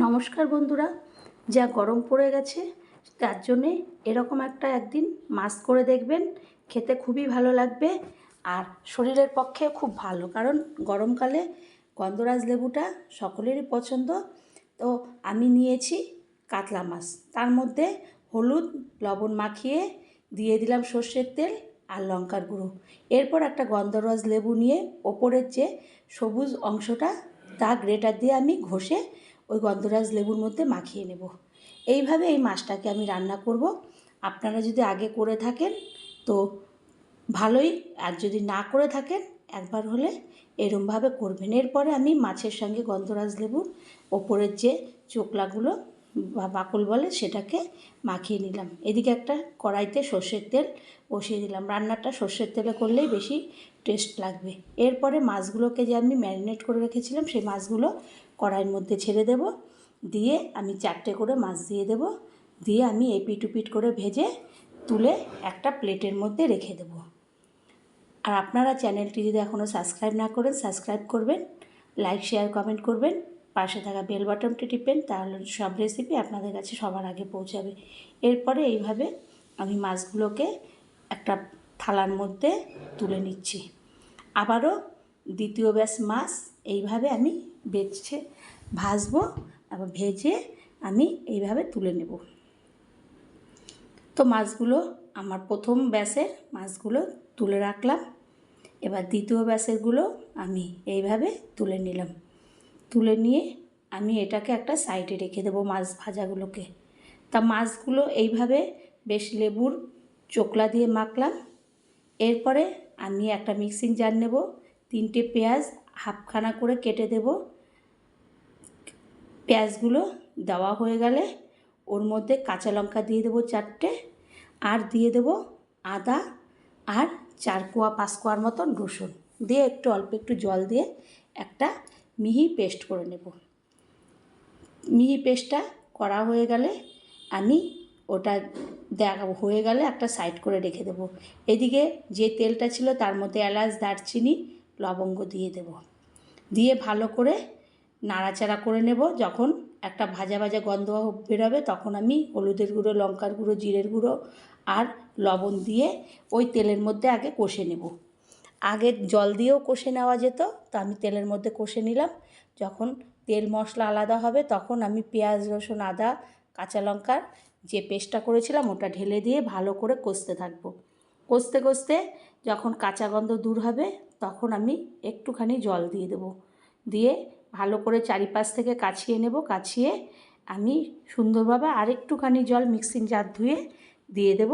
নমস্কার বন্ধুরা, যা গরম পড়ে গেছে তার জন্যে এরকম একটা একদিন মাছ করে দেখবেন। খেতে খুবই ভালো লাগবে আর শরীরের পক্ষে খুব ভালো, কারণ গরমকালে গন্ধরাজ লেবুটা সকলেরই পছন্দ। তো আমি নিয়েছি কাতলা মাছ, তার মধ্যে হলুদ লবণ মাখিয়ে দিয়ে দিলাম সর্ষের তেল আর লঙ্কার গুঁড়ো। এরপর একটা গন্ধরাজ লেবু নিয়ে ওপরের যে সবুজ অংশটা তা গ্রেটার দিয়ে আমি ঘষে ওই গন্ধরাজ লেবুর মধ্যে মাখিয়ে নেব। এইভাবে এই মাছটাকে আমি রান্না করব। আপনারা যদি আগে করে থাকেন তো ভালোই, আর যদি না করে থাকেন একবার হলে এরমভাবে করবেন। এরপরে আমি মাছের সঙ্গে গন্ধরাজ লেবুর ওপরের যে চোকলাগুলো বা বাকল বলে সেটাকে মাখিয়ে নিলাম। এদিকে একটা কড়াইতে সর্ষের তেল বসিয়ে দিলাম। রান্নাটা সর্ষের তেলে করলেই বেশি টেস্ট লাগবে। এরপরে মাছগুলোকে যে আমি ম্যারিনেট করে রেখেছিলাম সেই মাছগুলো কড়াইয়ের মধ্যে ছেড়ে দেব। দিয়ে আমি 4টে করে মাছ দিয়ে দেব। দিয়ে আমি এপিট ওপিট করে ভেজে তুলে একটা প্লেটের মধ্যে রেখে দেব। আর আপনারা চ্যানেলটি যদি এখনও সাবস্ক্রাইব না করেন সাবস্ক্রাইব করবেন, লাইক শেয়ার কমেন্ট করবেন, পাশে থাকা বেল বাটনটি টিপেন, তাহলে সব রেসিপি আপনাদের কাছে সবার আগে পৌঁছাবে। এরপরে এইভাবে আমি মাছগুলোকে একটা থালার মধ্যে তুলে নিচ্ছি। আবারও দ্বিতীয় ব্যাচ মাছ এইভাবে আমি ভাজবো, আবার ভেজে আমি এইভাবে তুলে নেব। তো মাছগুলো আমার প্রথম ব্যাচের মাছগুলো তুলে রাখলাম। এবার দ্বিতীয় ব্যাচেরগুলো আমি এইভাবে তুলে নিলাম। তুলে নিয়ে আমি এটাকে একটা সাইডে রেখে দেবো মাছ ভাজাগুলোকে। তা মাছগুলো এইভাবে বেশ লেবুর চোকলা দিয়ে মাখলাম। এরপরে আমি একটা মিক্সিং জার নেব, 3টে পেঁয়াজ হাফখানা করে কেটে দেব। পেঁয়াজগুলো দেওয়া হয়ে গেলে ওর মধ্যে কাঁচা লঙ্কা দিয়ে দেবো 4টে, আর দিয়ে দেব আদা আর 4 কোয়া 5 কোয়ার মতন রসুন দিয়ে একটু অল্প একটু জল দিয়ে একটা মিহি পেস্ট করে নেব। মিহি পেস্টটা করা হয়ে গেলে আমি ওটা হয়ে গেলে একটা সাইড করে রেখে দেব। এদিকে যে তেলটা ছিল তার মধ্যে এলাচ দারচিনি লবঙ্গ দিয়ে দেব। দিয়ে ভালো করে নাড়াচাড়া করে নেব। যখন একটা ভাজা ভাজা গন্ধ বেরোবে তখন আমি হলুদের গুঁড়ো, লঙ্কার গুঁড়ো, জিরের গুঁড়ো আর লবণ দিয়ে ওই তেলের মধ্যে আগে কষে নেব। আগে জল দিয়েও কষে নেওয়া যেত, তো আমি তেলের মধ্যে কষে নিলাম। যখন তেল মশলা আলাদা হবে তখন আমি পেঁয়াজ রসুন আদা কাঁচা লঙ্কার যে পেস্টটা করেছিলাম ওটা ঢেলে দিয়ে ভালো করে কষতে থাকবো। কষতে কষতে যখন কাঁচা গন্ধ দূর হবে তখন আমি একটুখানি জল দিয়ে দেব। দিয়ে ভালো করে চারিপাশ থেকে কাছিয়ে নেব। কাছিয়ে আমি সুন্দরভাবে আরেকটুখানি জল মিক্সিং জার ধুয়ে দিয়ে দেব।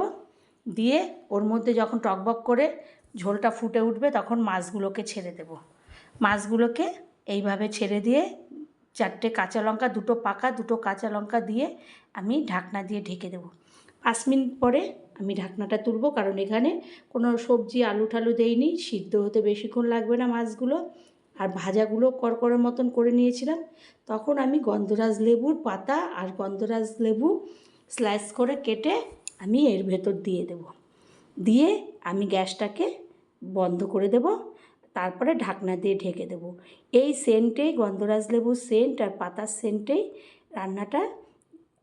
দিয়ে ওর মধ্যে যখন টকবক করে ঝোলটা ফুটে উঠবে তখন মাছগুলোকে ছেড়ে দেব। মাছগুলোকে এইভাবে ছেড়ে দিয়ে 4টে কাঁচা লঙ্কা, 2টো পাকা 2টো কাঁচা লঙ্কা দিয়ে আমি ঢাকনা দিয়ে ঢেকে দেব। 5 মিনিট পরে আমি ঢাকনাটা তুলব, কারণ এখানে কোনো সবজি আলু ঠালু দেইনি, সিদ্ধ হতে বেশিক্ষণ লাগবে না মাছগুলো। আর ভাজাগুলো করকরের মতন করে নিয়েছিলাম। তখন আমি গন্ধরাজ লেবুর পাতা আর গন্ধরাজ লেবু স্লাইস করে কেটে আমি এর ভেতর দিয়ে দেব। দিয়ে আমি গ্যাসটাকে বন্ধ করে দেব। তারপরে ঢাকনা দিয়ে ঢেকে দেব। এই সেন্টেই গন্ধরাজ লেবুর সেন্ট আর পাতার সেন্টেই রান্নাটা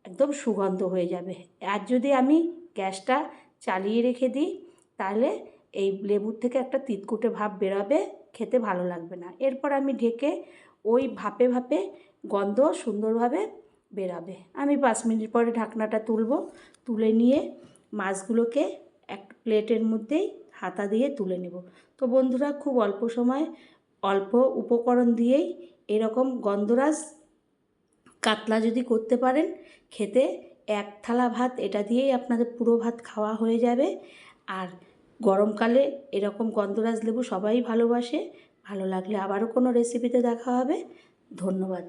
একদম সুগন্ধ হয়ে যাবে। আর যদি আমি গ্যাসটা চালিয়ে রেখে দিই তাহলে এই লেবুর থেকে একটা তিতকুটে ভাব বেরোবে, খেতে ভালো লাগবে না। এরপর আমি ঢেকে ওই ভাপে ভাপে গন্ধ সুন্দরভাবে বেরাবে। আমি 5 মিনিট পরে ঢাকনাটা তুলব। তুলে নিয়ে মাছগুলোকে এক প্লেটের মধ্যেই হাতা দিয়ে তুলে নেব। তো বন্ধুরা, খুব অল্প সময় অল্প উপকরণ দিয়েই এরকম গন্ধরাজ কাতলা যদি করতে পারেন, খেতে 1 থালা ভাত এটা দিয়েই আপনাদের পুরো ভাত খাওয়া হয়ে যাবে। আর গরমকালে এরকম গন্ধরাজ লেবু সবাই ভালোবাসে। ভালো লাগলে আবারও কোনো রেসিপিতে দেখা হবে। ধন্যবাদ।